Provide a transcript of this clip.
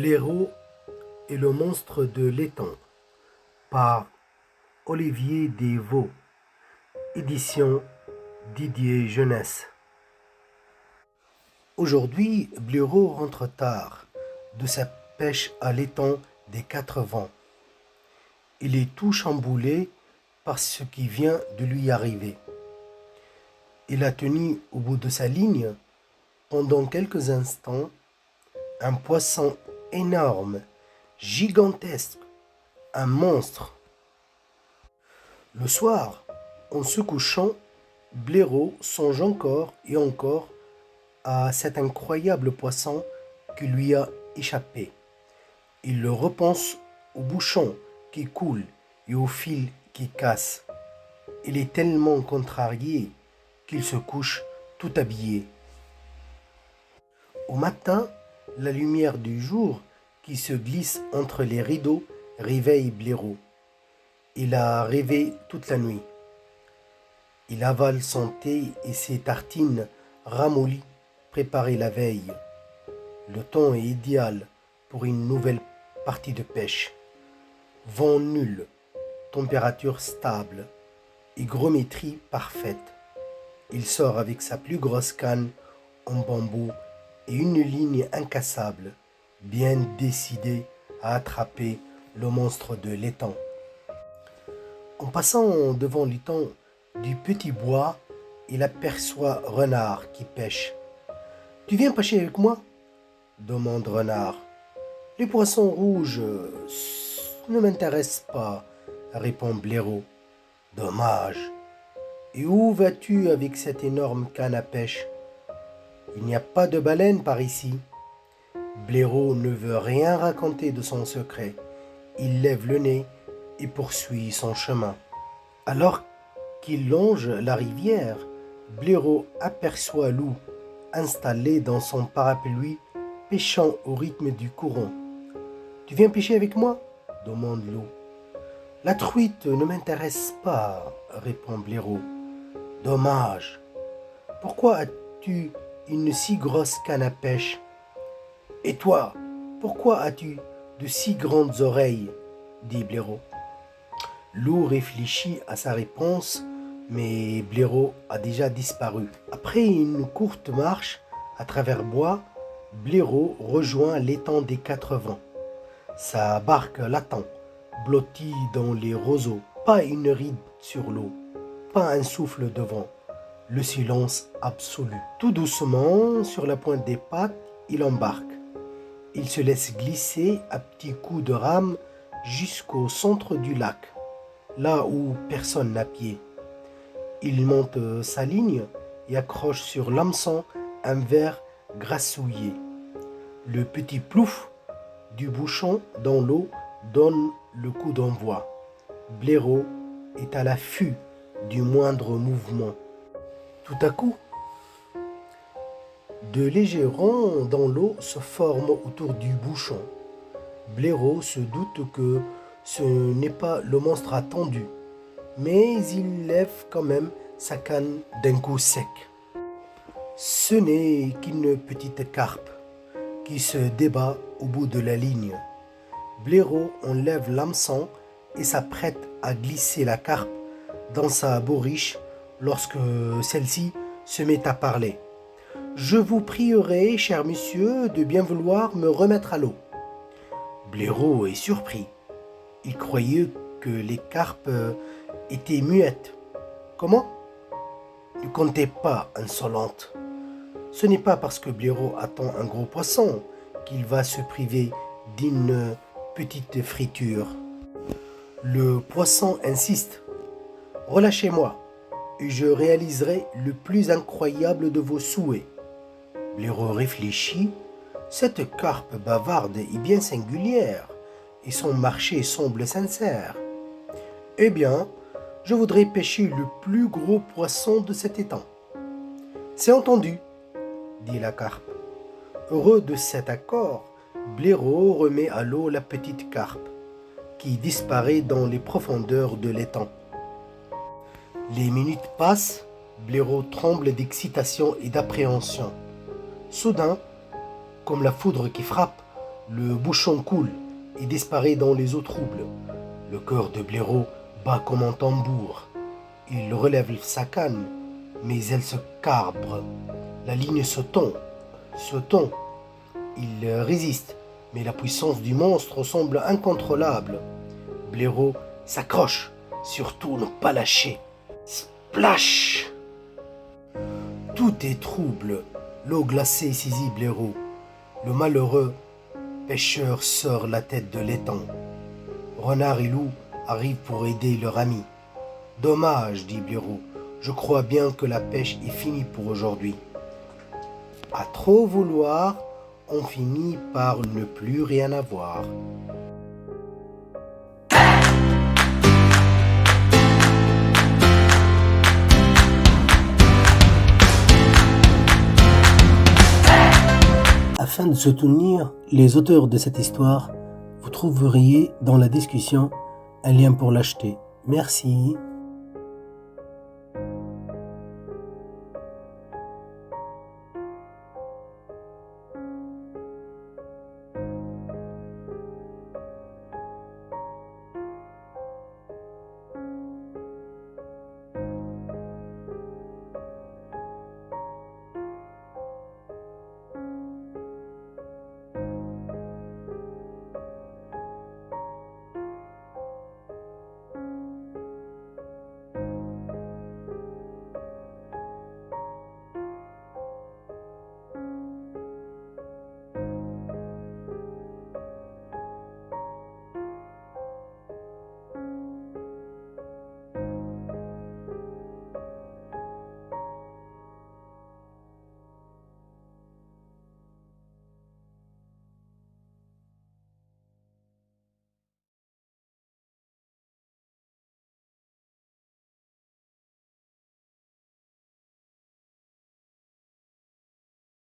Blaireau et le monstre de l'étang par Olivier Desvaux, édition Didier Jeunesse. Aujourd'hui, Blaireau rentre tard de sa pêche à l'étang des Quatre Vents. Il est tout chamboulé par ce qui vient de lui arriver. Il a tenu au bout de sa ligne pendant quelques instants un poisson énorme, gigantesque, un monstre. Le soir, en se couchant, Blaireau songe encore et encore à cet incroyable poisson qui lui a échappé. Il le repense au bouchon qui coule et au fil qui casse. Il est tellement contrarié qu'il se couche tout habillé. Au matin, la lumière du jour qui se glisse entre les rideaux réveille Blaireau. Il a rêvé toute la nuit. Il avale son thé et ses tartines ramollies préparées la veille. Le temps est idéal pour une nouvelle partie de pêche. Vent nul, température stable, hygrométrie parfaite. Il sort avec sa plus grosse canne en bambou et une ligne incassable, bien décidé à attraper le monstre de l'étang. En passant devant l'étang du petit bois, il aperçoit Renard qui pêche. « Tu viens pêcher avec moi ?» demande Renard. « Les poissons rouges ne m'intéressent pas, » répond Blaireau. « Dommage. Et où vas-tu avec cette énorme canne à pêche ? Il n'y a pas de baleine par ici. » Blaireau ne veut rien raconter de son secret. Il lève le nez et poursuit son chemin. Alors qu'il longe la rivière, Blaireau aperçoit Loup installé dans son parapluie, pêchant au rythme du courant. « Tu viens pêcher avec moi ?» demande Loup. « La truite ne m'intéresse pas, » répond Blaireau. « Dommage. Pourquoi as-tu une si grosse canne à pêche ? Et toi, pourquoi as-tu de si grandes oreilles ? Dit Blaireau. Loup réfléchit à sa réponse, mais Blaireau a déjà disparu. Après une courte marche à travers bois, Blaireau rejoint l'étang des Quatre Vents. Sa barque l'attend, blottie dans les roseaux. Pas une ride sur l'eau, pas un souffle de vent. Le silence absolu. Tout doucement, sur la pointe des pattes, il embarque. Il se laisse glisser à petits coups de rame jusqu'au centre du lac, là où personne n'a pied. Il monte sa ligne et accroche sur l'hameçon un verre grassouillé. Le petit plouf du bouchon dans l'eau donne le coup d'envoi. Blaireau est à l'affût du moindre mouvement. Tout à coup, de légers ronds dans l'eau se forment autour du bouchon. Blaireau se doute que ce n'est pas le monstre attendu, mais il lève quand même sa canne d'un coup sec. Ce n'est qu'une petite carpe qui se débat au bout de la ligne. Blaireau enlève l'hameçon et s'apprête à glisser la carpe dans sa bourriche lorsque celle-ci se met à parler. « Je vous prierai, cher monsieur, de bien vouloir me remettre à l'eau. » Blaireau est surpris. Il croyait que les carpes étaient muettes. « Comment ? Ne comptez pas, insolente. Ce n'est pas parce que Blaireau attend un gros poisson qu'il va se priver d'une petite friture. » Le poisson insiste. « Relâchez-moi et je réaliserai le plus incroyable de vos souhaits. » Blaireau réfléchit. Cette carpe bavarde est bien singulière et son marché semble sincère. « Eh bien, je voudrais pêcher le plus gros poisson de cet étang. »« C'est entendu, » dit la carpe. Heureux de cet accord, Blaireau remet à l'eau la petite carpe, qui disparaît dans les profondeurs de l'étang. Les minutes passent, Blaireau tremble d'excitation et d'appréhension. Soudain, comme la foudre qui frappe, Le bouchon coule et disparaît dans les eaux troubles. Le cœur de Blaireau bat comme un tambour. Il relève sa canne, mais elle se cabre. La ligne se tend. Il résiste, mais la puissance du monstre semble incontrôlable. Blaireau s'accroche, surtout ne pas lâcher. Splash! Tout est trouble. L'eau glacée saisit Blaireau. Le malheureux pêcheur sort la tête de l'étang. Renard et loup arrivent pour aider leur ami. Dommage, dit Blaireau. Je crois bien que la pêche est finie pour aujourd'hui. À trop vouloir, on finit par ne plus rien avoir. Afin de soutenir les auteurs de cette histoire, vous trouveriez dans la discussion un lien pour l'acheter. Merci.